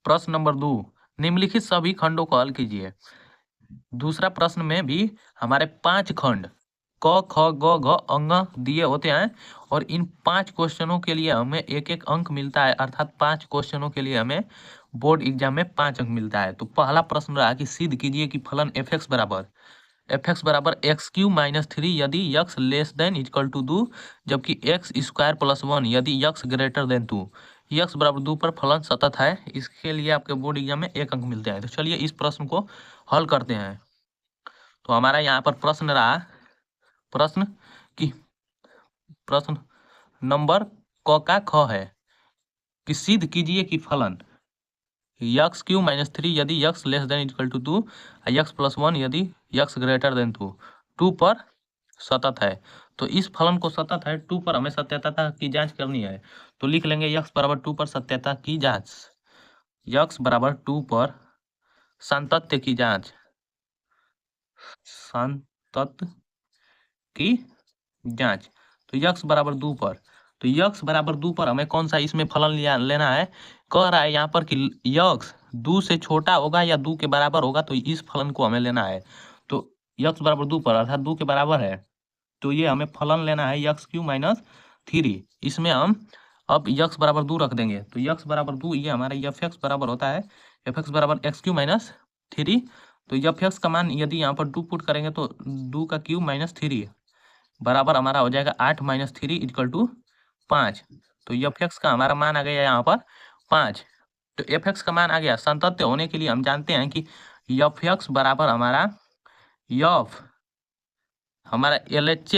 प्रश्न नंबर 2, निम्नलिखित सभी खंडों को हल कीजिए। दूसरा प्रश्न में भी हमारे 5 खंड क ख ग घ अंग दिए होते हैं और इन 5 क्वेश्चनों के लिए हमें एक एक अंक मिलता है, अर्थात 5 क्वेश्चनों के लिए हमें बोर्ड एग्जाम में 5 अंक मिलता है। तो पहला प्रश्न रहा कि सिद्ध कीजिए कि फलन एफ एक्स बराबर एक्स क्यू माइनस 3 यदि x less than equal to 2, जबकि एक्स स्क्वायर प्लस 1 यदि यक्स ग्रेटर देन 2, यक्स बराबर 2 पर फलन सतत है। इसके लिए आपके बोर्ड एग्जाम में 1 अंक मिलते हैं। तो चलिए इस प्रश्न को हल करते हैं। तो हमारा यहाँ पर प्रश्न रहा, प्रश्न नंबर क का ख है कि सिद्ध कीजिए कि फलन यक्स क्यू माइनस 3 यदि x less than equal to 2, x plus 1 यदि यक्स ग्रेटर देन 2 पर सतत है। तो इस फलन को सतत है 2 पर हमें सत्यता की जांच करनी है। तो लिख लेंगे यक्स बराबर 2 पर सत्यता की जांच, यक्स बराबर 2 पर सातत्य की जांच, सातत्य की जांच। तो यक्स बराबर 2 पर, तो यक्स बराबर 2 पर हमें कौन सा इसमें फलन लेना है। कह रहा है यहाँ पर कि यक्स 2 से छोटा होगा या 2 के बराबर होगा, तो इस फलन को हमें लेना है। तो यक्स बराबर 2 पर अर्थात 2 के बराबर है, तो ये हमें फलन लेना है यक्स क्यू माइनस 3। इसमें हम अब यक्स बराबर 2 रख देंगे। तो यक्स बराबर 2 ये हमारा एफ एक्स बराबर होता है एफ एक्स बराबर एक्स क्यू माइनस 3। तो एफ एक्स का मान यदि यहाँ पर 2 पुट करेंगे तो 2 का क्यूब माइनस 3 बराबर हमारा हो जाएगा 8 माइनस 3 इक्वल टू 5। तो एफ एक्स का हमारा मान आ गया यहाँ पर 5। तो एफ एक्स का मान आ गया। संतत्य होने के लिए हम जानते हैं कि एफ एक्स बराबर हमारा एफ हमारा एल एच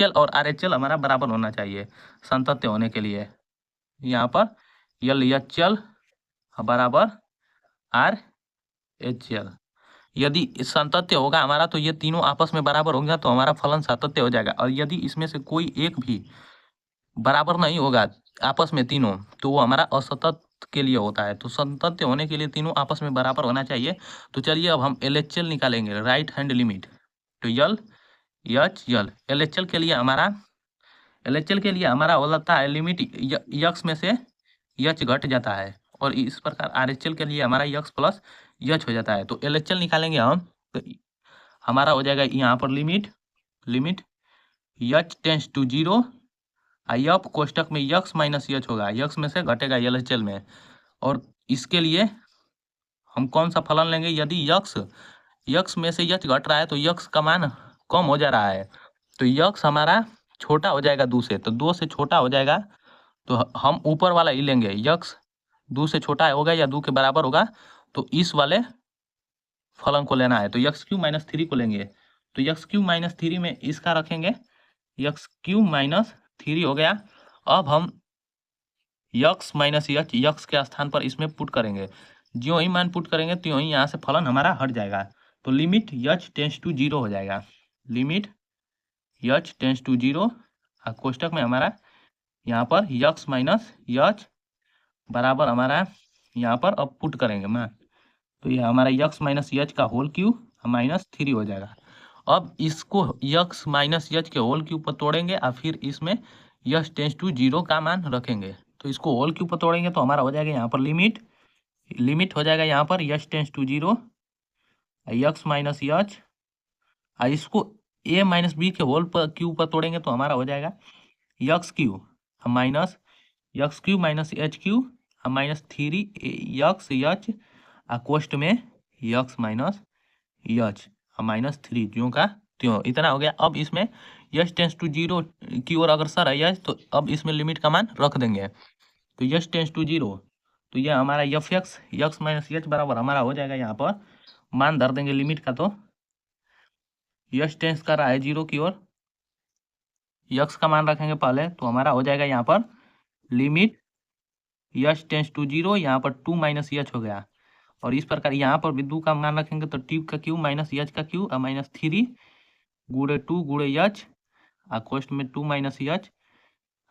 एल और आर एच एल हमारा बराबर होना चाहिए संतत्य होने के लिए। यहाँ पर एल एच एल बराबर आर एच एल, यदि संतत्य होगा हमारा तो ये तीनों आपस में बराबर होगा तो हमारा फलन सातत्य हो जाएगा। और यदि इसमें से कोई एक भी बराबर नहीं होगा आपस में तीनों, तो वो हमारा असतत के लिए होता है। तो संतत्य होने के लिए तीनों आपस में बराबर होना चाहिए। तो चलिए अब हम एल एच एल निकालेंगे, राइट हैंड लिमिट। तो यल एच यल एल एच एल के लिए हमारा हो जाता है लिमिट यक्स में से यच घट जाता है, और इस प्रकार आर एच एल के लिए हमारा यक्स प्लस यच हो जाता है। तो एल एच एल निकालेंगे हम, तो हमारा हो जाएगा यहाँ पर limit h tends to 0, f कोष्टक में यक्स माइनस यच होगा, यक्स में से घटेगा एल एच एल में। और इसके लिए हम कौन सा फलन लेंगे, यदि यक्स में से यच घट रहा है तो यक्स का मान कम हो जा रहा है, तो यक्स हमारा छोटा हो जाएगा 2 से, तो 2 से छोटा हो जाएगा तो हम ऊपर वाला ही लेंगे। यक्स 2 से छोटा होगा या 2 के बराबर होगा, तो इस वाले फलन को लेना है। तो यक्स क्यू माइनस 3 को लेंगे। तो यक्स क्यू माइनस 3 में इसका रखेंगे, यक्स क्यू माइनस 3 हो गया। अब हम यक्स माइनस यच यक्स के स्थान पर इसमें पुट करेंगे, जो ही मान पुट करेंगे त्यों ही यहाँ से फलन हमारा हट जाएगा। तो लिमिट यच टेंस टू 0 हो जाएगा, लिमिट यच टेंस टू 0, कोष्टक में हमारा यहाँ पर यक्स माइनस यच बराबर हमारा यहाँ पर अब पुट करेंगे मान, तो ये हमारा यक्स माइनस यच का होल क्यूब माइनस 3 हो जाएगा। अब इसको यक्स माइनस यच के होल क्यूब पर तोड़ेंगे और फिर इसमें यच टेंस टू 0 का मान रखेंगे। तो इसको होल क्यूब पर तोड़ेंगे तो हमारा हो जाएगा यहाँ पर लिमिट हो जाएगा यहाँ पर h tends to 0 x minus h, और इसको ए माइनस बी के होल पर क्यूब पर तोड़ेंगे तो हमारा हो जाएगा x cube minus x cube minus h cube minus 3 x h कोष्ट में यक्स माइनस यच माइनस 3 ज्यों का त्यों, इतना हो गया। अब इसमें यच टेंस टू 0 की ओर अग्रसर है यच, तो अब इसमें लिमिट का मान रख देंगे। तो यच टेंस टू 0, तो यह हमारा एफ एक्स यक्स माइनस यच बराबर हमारा हो जाएगा, यहाँ पर मान धर देंगे लिमिट का। तो यच टेंस कर रहा है 0 की ओर, यक्स का मान रखेंगे पहले, तो हमारा हो जाएगा यहाँ पर लिमिट यच टेंस टू 0, यहाँ पर 2 माइनस यच हो गया। और इस प्रकार यहाँ पर भी 2 का मान रखेंगे तो ट्यूब का क्यूब माइनस यच का क्यूब माइनस 3 गुड़े 2 गुड़े यच कोष्ट में 2 माइनस यच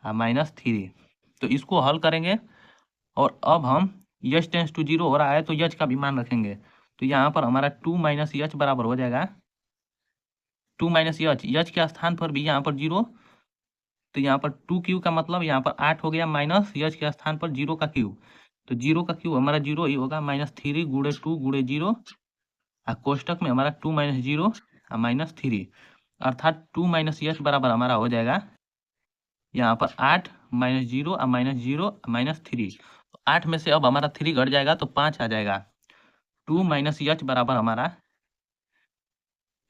माइनस 3। तो इसको हल करेंगे और अब हम यच टेंस टू 0 हो रहा है तो यच का भी मान रखेंगे। तो यहाँ पर हमारा 2 माइनस यच बराबर हो जाएगा 2 माइनस यच के स्थान पर भी यहाँ पर 0, तो यहाँ पर 2 क्यू का मतलब यहाँ पर 8 हो गया, माइनस यच के स्थान पर 0 का क्यूब, तो 0 का क्यूब हमारा 0 ही होगा, -3 गुणे 2 गुणे 0 और कोष्टक में हमारा 2 - 0 और -3 अर्थात 2 - h बराबर हमारा हो जाएगा यहाँ पर 8 - 0 और -0 -3। तो 8 में से अब हमारा 3 घट जाएगा तो 5 आ जाएगा। 2 - h बराबर हमारा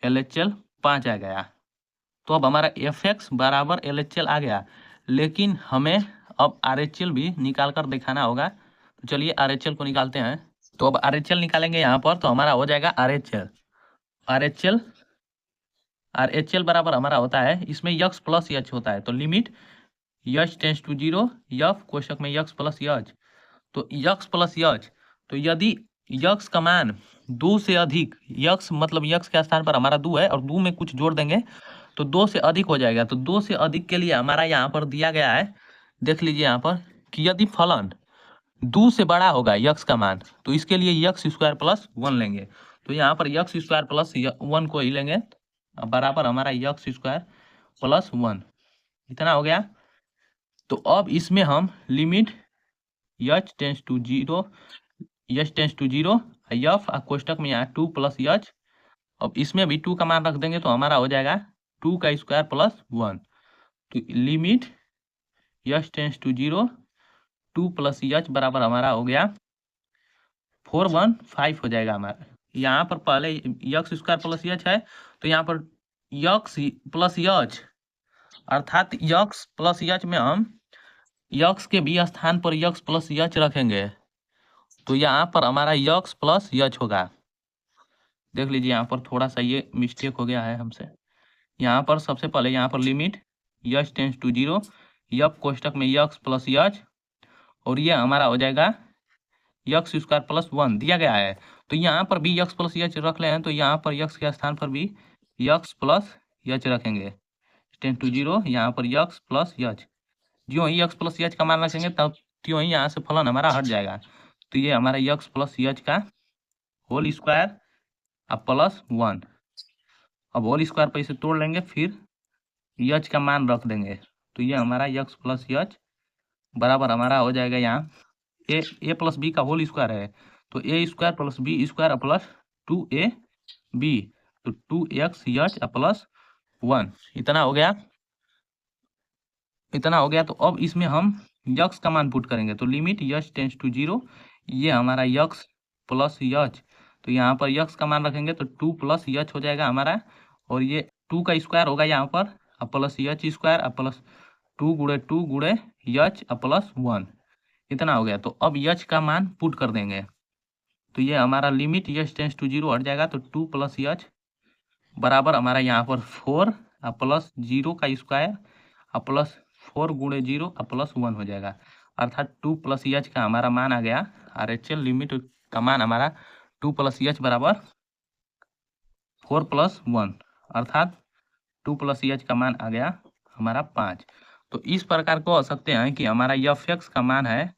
LHL 5 आ गया। तो अब हमारा FX बराबर LHL आ गया, लेकिन हमें अब RHL भी निकाल कर दिखाना होगा। तो चलिए RHL को निकालते हैं। तो अब RHL निकालेंगे यहाँ पर, तो हमारा हो जाएगा RHL बराबर हमारा होता है, इसमें यक्स प्लस यच होता है, तो limit h tends to 0 f कोष्टक में यक्स प्लस यच। तो यक्स प्लस यच, तो यदि यक्स का मान 2 से अधिक, यक्स मतलब यक्स के स्थान पर हमारा 2 है और 2 में कुछ जोड़ देंगे तो 2 से अधिक हो जाएगा। तो 2 से अधिक के लिए हमारा यहाँ पर दिया गया है, देख लीजिए यहाँ पर, कि यदि फलन 2 से बड़ा होगा यक्स का मान, तो इसके लिए यक्स स्क्वायर प्लस 1 लेंगे। तो यहाँ पर यक्स स्क्वायर प्लस 1 को ही लेंगे, बराबर हमारा यक्स स्क्वायर प्लस 1, इतना हो गया। तो अब इसमें हम limit h tends to 0 f कोष्टक में यहाँ 2 प्लस यच, अब इसमें भी 2 का मान रख देंगे तो हमारा हो जाएगा 2 का स्क्वायर प्लस 1। तो limit h tends to 0 2 plus h बराबर हमारा हो गया 415 हो जाएगा हमारा। यहाँ पर पहले यक्स स्क्वायर प्लस यच है, तो यहाँ पर यक्स प्लस यच अर्थात यक्स प्लस यच में हम यक्स के भी स्थान पर यक्स प्लस यच रखेंगे, तो यहाँ पर हमारा यक्स प्लस यच होगा। देख लीजिए यहाँ पर थोड़ा सा ये मिस्टेक हो गया है हमसे। यहाँ पर सबसे पहले यहाँ पर limit h tends to 0 f कोष्टक में यक्स प्लस यच, और ये हमारा हो जाएगा यक्स स्क्वायर प्लस 1 दिया गया है। तो यहाँ पर भी यक्स प्लस यच रख ले हैं, तो यहाँ पर यक्स के स्थान पर भी यक्स प्लस यच रखेंगे, टेंस टू 0 यहाँ पर यक्स प्लस यच। जो ही यक्स प्लस यच का मान रखेंगे तब त्यों ही यहाँ से फलन हमारा हट जाएगा। तो ये हमारा यक्स प्लस यच का होल स्क्वायर अब प्लस 1। अब होल स्क्वायर पर इसे तोड़ लेंगे, फिर यच का मान रख देंगे, तो ये हमारा यक्स प्लस यच बराबर हमारा हो जाएगा यहाँ ए प्लस बी का होल स्क्वायर है, तो a square plus b square plus 2ab, तो 2x यच प्लस 1, इतना हो गया। तो अब इसमें हम यक्स का मान पुट करेंगे, तो लिमिट यच टेंस टू 0 ये हमारा यक्स प्लस यच, तो यहाँ पर यक्स का मान रखेंगे तो 2 प्लस यच हो जाएगा हमारा, और ये 2 का स्क्वायर होगा यहाँ पर प्लस यच स्क्वायर प्लस 2 गुणे यच प्लस 1, इतना हो गया। तो अब यच का मान पुट कर देंगे, तो ये हमारा लिमिट यच टेंस टू 0 हट जाएगा, तो 2 प्लस यच बराबर हमारा यहाँ पर 4 प्लस 0 का स्क्वायर प्लस 4 गुणे 0 प्लस 1 हो जाएगा, अर्थात 2 प्लस एच का हमारा मान आ गया। RHL लिमिट का मान हमारा 2 प्लस एच बराबर 4 प्लस 1, अर्थात 2 प्लस एच का मान आ गया हमारा 5। तो इस प्रकार को हो सकते हैं कि हमारा FX का मान है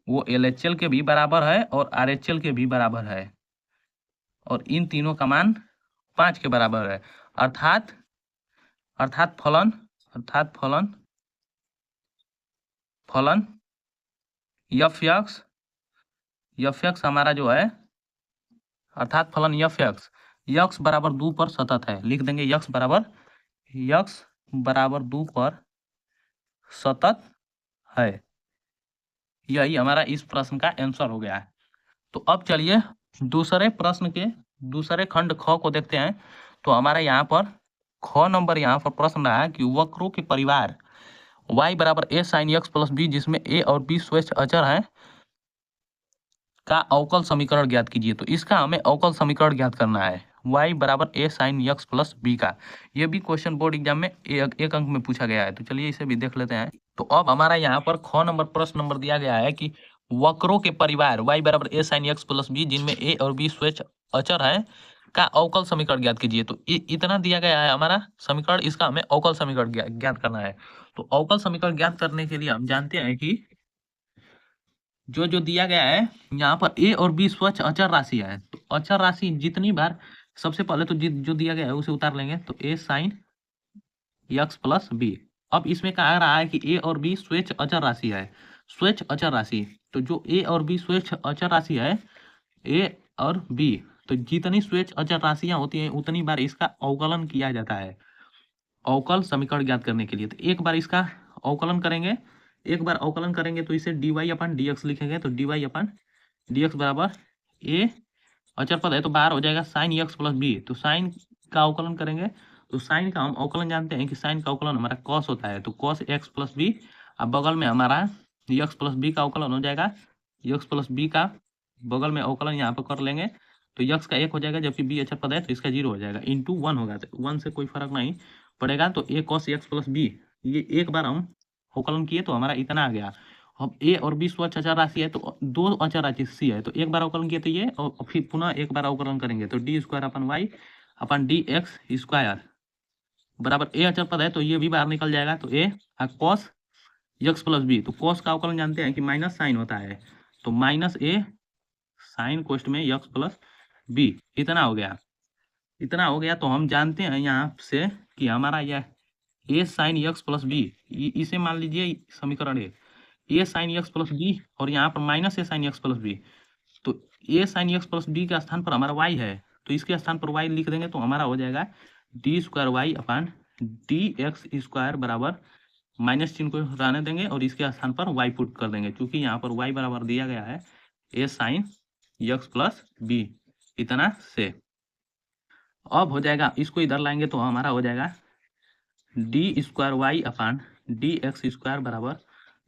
वो LHL के भी बराबर है और RHL के भी बराबर है, और इन तीनों का मान 5 के बराबर है, अर्थात फलन FX हमारा जो है, अर्थात फलन यक्स बराबर 2 पर सतत है। लिख देंगे यक्स बराबर 2 पर सतत है। यही हमारा इस प्रश्न का आंसर हो गया है। तो अब चलिए दूसरे प्रश्न के दूसरे खंड ख को देखते हैं। तो हमारा यहाँ पर ख नंबर यहाँ पर प्रश्न रहा है कि वक्रों के परिवार y बराबर a sin x plus b जिसमें a और b स्वच्छ अचर हैं का अवकल समीकरण ज्ञात कीजिए। तो इसका हमें अवकल समीकरण ज्ञात करना है y बराबर a sin x plus b का। ये भी क्वेश्चन बोर्ड एग्जाम में एक अंक में पूछा गया है, तो चलिए इसे भी देख लेते हैं। तो अब हमारा यहाँ पर ख नंबर प्रश्न नंबर दिया गया है कि वक्रों के परिवार y बराबर a sin x plus b जिनमें a और b स्वच्छ अचर है का अवकल समीकरण ज्ञात कीजिए। तो इतना दिया गया है हमारा समीकरण, इसका हमें अवकल समीकरण ज्ञात करना है। तो अवकल समीकरण ज्ञात करने के लिए हम जानते हैं कि जो दिया गया है यहाँ पर a और b स्वच्छ अचर राशि है। तो अचर राशि जितनी बार, सबसे पहले तो जो दिया गया है उसे उतार लेंगे, तो a sin x plus b। अब इसमें कहा रहा है कि a और b स्वच्छ अचर राशि है, स्वच्छ अचर राशि, तो जो ए और बी स्वेच्छ अचर राशि है, ए और बी, तो जितनी स्वेच्छ अचर राशियां होती हैं उतनी बार इसका अवकलन किया जाता है अवकल समीकरण ज्ञात करने के लिए। तो एक बार इसका अवकलन करेंगे, एक बार अवकलन करेंगे तो इसे dy अपन dx लिखेंगे। तो dy अपन dx बराबर ए अचर पद है तो बाहर हो जाएगा साइन एक्स प्लस बी। तो साइन का अवकलन करेंगे तो साइन का हम अवकलन जानते हैं कि साइन का अवकलन हमारा कॉस होता है। तो कॉस एक्स प्लस बी, अब बगल में हमारा एक्स प्लस बी का अवकलन हो जाएगा। एक्स प्लस बी का बगल में अवकलन यहाँ पर कर लेंगे तो यक्स का 1 हो जाएगा, जबकि बी अचर पद है तो इसका 0 हो जाएगा, इंटू 1 होगा। तो 1 से कोई फर्क नहीं पड़ेगा। तो ए कॉस एक्स प्लस बी, ये एक बार हम अवकलन किए तो हमारा इतना आ गया। अब ए और बी स्वच्छ अचर राशि है तो दो अचर राशि सी है, तो एक बार अवकलन किए तो ये, और फिर पुनः एक बार अवकलन करेंगे तो डी स्क्वायर अपन वाई अपन डी एक्स स्क्वायर बराबर ए अचर पद है तो ये भी बाहर निकल जाएगा। तो ए कॉस एक्स प्लस बी, तो कॉस का अवकलन जानते हैं कि माइनस साइन होता है, तो माइनस ए साइन कोष्ट में एक्स प्लस बी, इतना हो गया। इतना हो गया तो हम जानते हैं यहाँ से कि हमारा यह ए साइन एक्स प्लस बी, इसे मान लीजिए समीकरण ए साइन एक्स प्लस बी और यहाँ पर माइनस ए साइन एक्स प्लस बी। तो ए साइन एक्स प्लस बी के स्थान पर हमारा वाई है तो इसके स्थान पर वाई लिख देंगे तो हमारा हो जाएगा डी स्क्वायर वाई अपन डी एक्स स्क्वायर बराबर माइनस चिन्ह को रहने देंगे और इसके स्थान पर वाई पुट कर देंगे, क्योंकि यहाँ पर वाई बराबर दिया गया है ए साइन एक्स प्लस बी, इतना से। अब हो जाएगा, इसको इधर लाएंगे तो हमारा हो जाएगा डी स्क्वायर वाई अपन डी एक्स स्क्वायर बराबर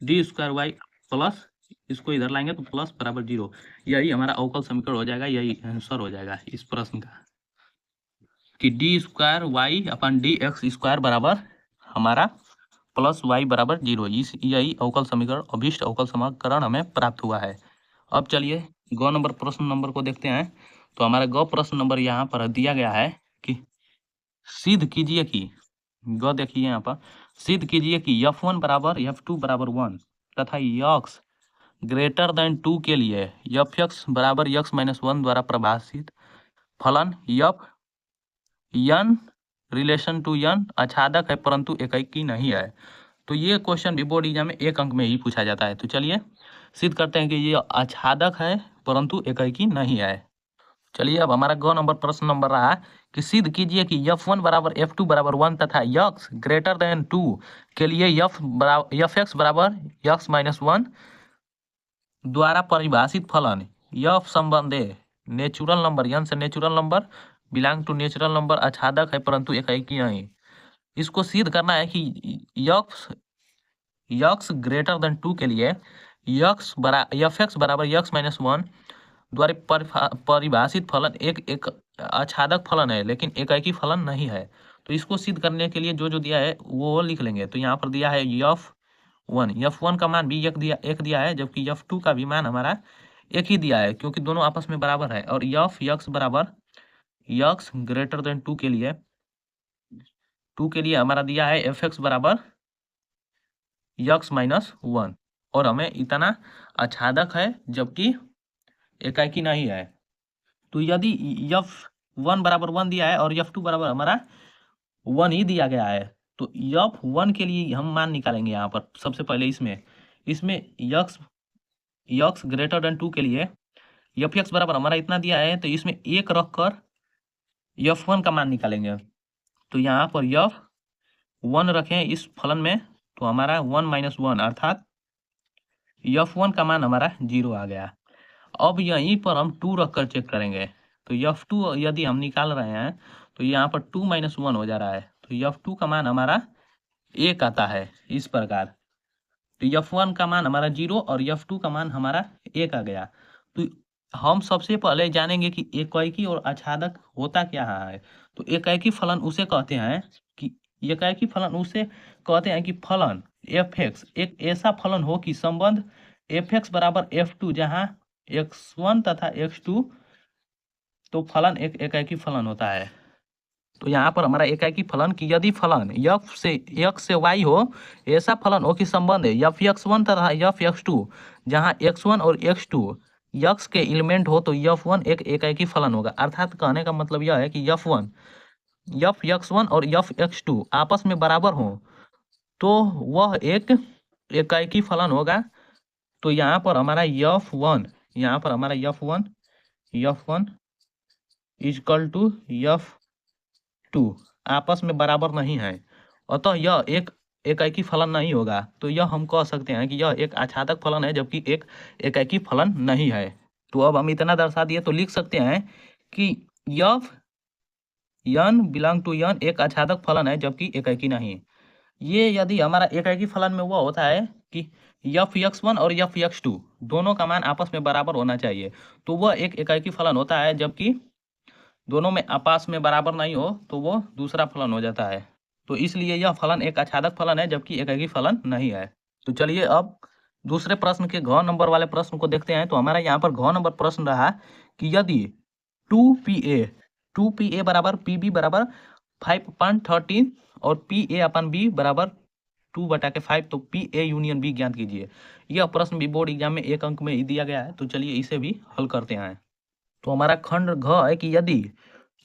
डी स्क्वायर वाई प्लस, इसको इधर लाएंगे तो प्लस बराबर 0। यही हमारा अवकल समीकरण हो जाएगा, यही आंसर हो जाएगा इस प्रश्न का कि डी स्क्वायर वाई अपन डी एक्स स्क्वायर बराबर हमारा प्लस वाई बराबर 0। इस यही अवकल समीकरण, अभीष्ट अवकल समीकरण हमें प्राप्त हुआ है। अब चलिए ग नंबर प्रश्न नंबर को देखते हैं। तो हमारा ग प्रश्न नंबर यहाँ पर दिया गया है कि सिद्ध कीजिए कि, ग देखिए यहाँ पर, सिद्ध कीजिए कि f1 बराबर f2 बराबर 1 तथा x ग्रेटर देन 2 के लिए fx बराबर x माइनस 1 द्वारा परिभाषित फलन f n relation to n आच्छादक है परंतु एकैकी नहीं है। तो ये क्वेश्चन भी बोर्ड एग्जाम में 1 अंक में ही पूछा जाता है। तो चलिए सिद्ध करते हैं कि ये आच्छादक है परंतु एकैकी नहीं है। चलिए अब हमारा ग नंबर प्रश्न नंबर रहा कि सिद्ध कीजिए कि f1 बराबर f2 बराबर 1 तथा x ग्रेटर देन 2 के लिए fx बराबर x माइनस 1 द्वारा परिभाषित फलन f संबंधे नेचुरल नंबर n से natural number belong to natural number आच्छादक है परंतु एकैकी नहीं। इसको सिद्ध करना है कि x ग्रेटर देन 2 के लिए fx बराबर x माइनस 1 द्वारा परिभाषित फलन एक आच्छादक फलन है लेकिन एकैकी फलन नहीं है। तो इसको सिद्ध करने के लिए जो जो दिया है वो लिख लेंगे। तो यहाँ पर दिया है f1 का मान भी एक दिया है, जबकि f2 का भी मान हमारा एक ही दिया है क्योंकि दोनों आपस में बराबर है। और f बराबर x ग्रेटर देन 2 के लिए हमारा दिया है fx बराबर x माइनस 1 और हमें इतना आच्छादक है जबकि एकैकी नहीं है। तो यदि f1 बराबर 1 दिया है और f2 बराबर हमारा 1 ही दिया गया है तो f1 के लिए हम मान निकालेंगे। यहाँ पर सबसे पहले इसमें x ग्रेटर देन 2 के लिए fx बराबर हमारा इतना दिया है तो इसमें 1 रख कर f1 का मान निकालेंगे। तो यहाँ पर f1 रखें इस फलन में तो हमारा 1 माइनस 1 अर्थात f1 का मान हमारा 0 आ गया। अब यहीं पर हम 2 रखकर चेक करेंगे तो f2 यदि हम निकाल रहे हैं तो यहाँ पर 2 माइनस 1 हो जा रहा है तो f2 का मान हमारा 1 आता है इस प्रकार। तो f1 का मान हमारा 0 और f2 का मान हमारा 1 आ गया। तो हम सबसे पहले जानेंगे कि एकैकी और आच्छादक होता क्या है। तो एकैकी फलन उसे कहते हैं कि फलन fx एक ऐसा फलन हो कि संबंध fx बराबर f2 जहाँ x1 तथा x2 तो फलन एक एकैकी फलन होता है। तो यहाँ पर हमारा एकैकी फलन की यदि फलन x से y हो, ऐसा फलन हो कि संबंध है fx1 तथा fx2 जहाँ x1 और x2 x के एलिमेंट हो तो f1 एक एकैकी फलन होगा। अर्थात कहने का मतलब यह है कि fx1 और fx2 आपस में बराबर हो तो वह एक एकैकी फलन होगा तो यहाँ पर हमारा F1, यहाँ पर हमारा F1 इजकल टू F2 आपस में बराबर नहीं है, अतः यह एक एकाकी फलन नहीं होगा। तो यह हम कह सकते हैं कि यह एक आच्छादक फलन है, जबकि एक एकाकी फलन नहीं है। तो अब हम इतना दर्शा दिए तो लिख सकते हैं कि F n belong to n एक आच्छादक फलन है, जबकि एकाकी नहीं। ये यदि हमारा एकाकी फलन में वह होता है कि Fx1 और Fx2 दोनों का मान आपस में बराबर होना चाहिए, तो वह एक एकाकी फलन होता है। जबकि दोनों में आपस में बराबर नहीं हो तो वो दूसरा फलन हो जाता है। तो इसलिए यह फलन एक आच्छादक फलन है, जबकि एकाकी फलन नहीं है। तो चलिए अब दूसरे प्रश्न के घ नंबर वाले प्रश्न को देखते हैं। तो हमारा यहाँ पर घ नंबर प्रश्न रहा कि यदि 2PA बराबर PB बराबर 5/13 और PA/B बराबर 2/5, तो PA यूनियन B ज्ञात कीजिए। यह प्रश्न भी बोर्ड एग्जाम में 1 अंक में ही दिया गया है। तो चलिए इसे भी हल करते हैं। तो हमारा खंड घ है कि यदि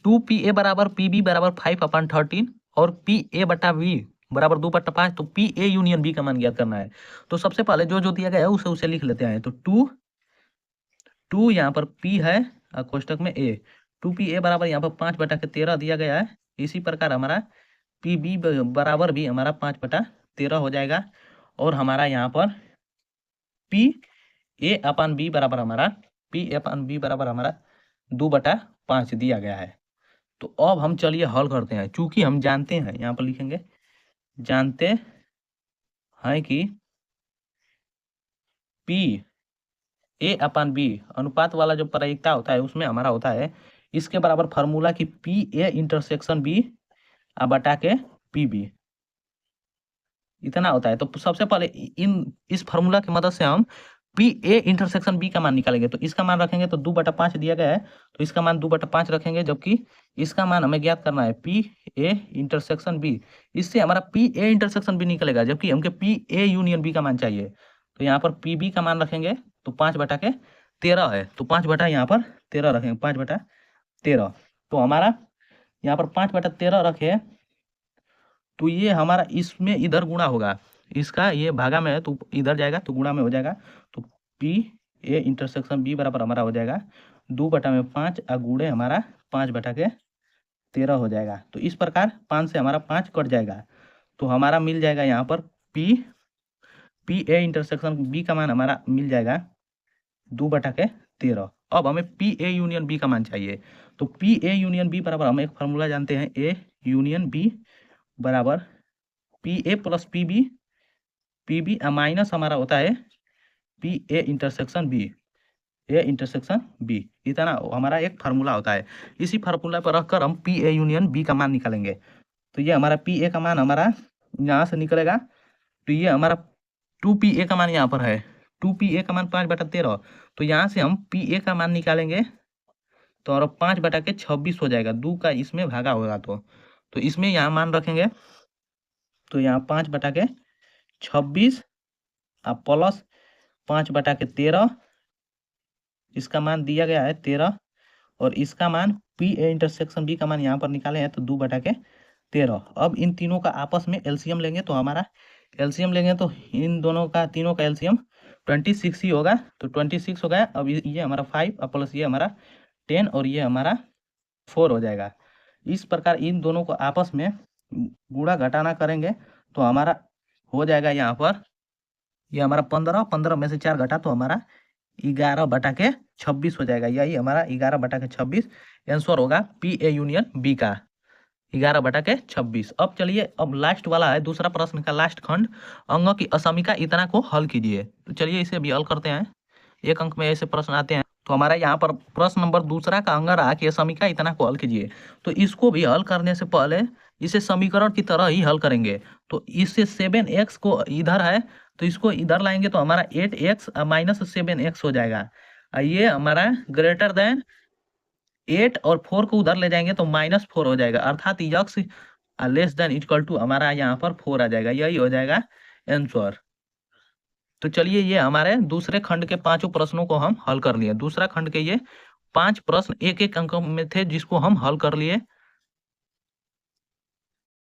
2PA बराबर PB बराबर 5/13 और PA/B बराबर 2/5, तो PA यूनियन B का मान ज्ञात करना है। तो सबसे पहले जो दिया गया है उसे लिख लेते हैं। तो 2 यहाँ पर P है और कोष्टक में A, 2PA बराबर यहाँ पर 5/13 दिया गया है। इसी प्रकार हमारा PB बराबर भी हमारा 5/13 हो जाएगा। और हमारा यहाँ पर PA/B बराबर हमारा 2/5 दिया गया है। तो अब हम चलिए हल करते हैं। चूंकि हम जानते हैं, यहाँ पर लिखेंगे, जानते हैं कि PA/B अनुपात वाला जो प्रायिकता होता है उसमें हमारा होता है इसके बराबर फार्मूला की PA इंटरसेक्शन B बटा के PB, इतना होता है। तो सबसे पहले इस फार्मूला की मदद से हम PA इंटरसेक्शन B का मान निकालेंगे। तो इसका मान रखेंगे तो 2/5 दिया गया है, तो इसका मान 2/5 रखेंगे। जबकि इसका मान हमें ज्ञात करना है PA इंटरसेक्शन B। इससे हमारा PA इंटरसेक्शन B निकलेगा, जबकि हमको PA यूनियन B का मान चाहिए। तो यहाँ पर PB का मान रखेंगे तो 5/13 है, तो 5 यहाँ पर 13 रखेंगे, 5/13। तो हमारा यहाँ पर 5/13 रखे तो ये हमारा इसमें इधर गुणा होगा, इसका ये भागा में है तो इधर जाएगा तो गुणा में हो जाएगा। तो PA इंटरसेक्शन B बराबर हमारा हो जाएगा 2/5 गुणे हमारा 5/13 हो जाएगा। तो इस प्रकार 5 से हमारा 5 कट जाएगा, तो हमारा मिल जाएगा यहाँ पर PA इंटरसेक्शन B का मान हमारा मिल जाएगा 2/13। अब हमें PA यूनियन B का मान चाहिए। तो PA यूनियन B बराबर हम एक फार्मूला जानते हैं, A यूनियन B बराबर PA प्लस PB माइनस हमारा होता है PA इंटरसेक्शन B, इतना हमारा एक फार्मूला होता है। इसी फार्मूला पर रखकर हम PA यूनियन B का मान निकालेंगे। तो ये हमारा PA का मान हमारा यहाँ से निकलेगा। तो ये हमारा 2PA का मान यहाँ पर है, 2PA का मान 5/13। तो यहाँ से हम PA का मान निकालेंगे तो और 5/26 हो जाएगा, 2 का इसमें भागा होगा तो इसमें यहाँ मान रखेंगे। तो यहाँ 5/26 प्लस 5/13, इसका मान दिया गया है 13, और इसका मान PA इंटरसेक्शन B का मान यहाँ पर निकाले हैं तो 2/13। अब इन तीनों का आपस में एलसीएम लेंगे, तो हमारा एलसीएम लेंगे तो इन दोनों का तीनों का एलसीएम 26 ही होगा। तो 26 हो गया। अब ये हमारा 5 प्लस ये हमारा 10 और ये हमारा 4 हो जाएगा। इस प्रकार इन दोनों को आपस में गुणा घटाना करेंगे तो हमारा हो जाएगा यहाँ पर ये हमारा 15 में से 4 घटा तो हमारा 11/26 हो जाएगा। यही हमारा 11/26 आंसर होगा PA यूनियन B का, 11/26। अब चलिए अब लास्ट वाला है दूसरा प्रश्न का लास्ट खंड, अंगों की असमीका इतना को हल कीजिए। तो चलिए इसे भी हल करते हैं, 1 अंक में ऐसे प्रश्न आते हैं। तो हमारा यहाँ पर प्रश्न नंबर दूसरा का अंग रहा कि असमीका इतना को हल कीजिए। तो इसको भी हल करने से पहले इसे समीकरण की तरह ही हल करेंगे। तो इससे 7x को इधर है तो इसको इधर लाएंगे तो हमारा 8x माइनस 7x हो जाएगा। ये हमारा ग्रेटर देन 8 और 4 को उधर ले जाएंगे तो -4 हो जाएगा, अर्थात x less than equal to हमारा यहाँ पर 4 आ जाएगा। यही हो जाएगा आंसर। तो चलिए ये हमारे दूसरे खंड के 5 प्रश्नों को हम हल कर लिए। दूसरा खंड के ये 5 प्रश्न 1-1 अंक में थे जिसको हम हल कर लिए।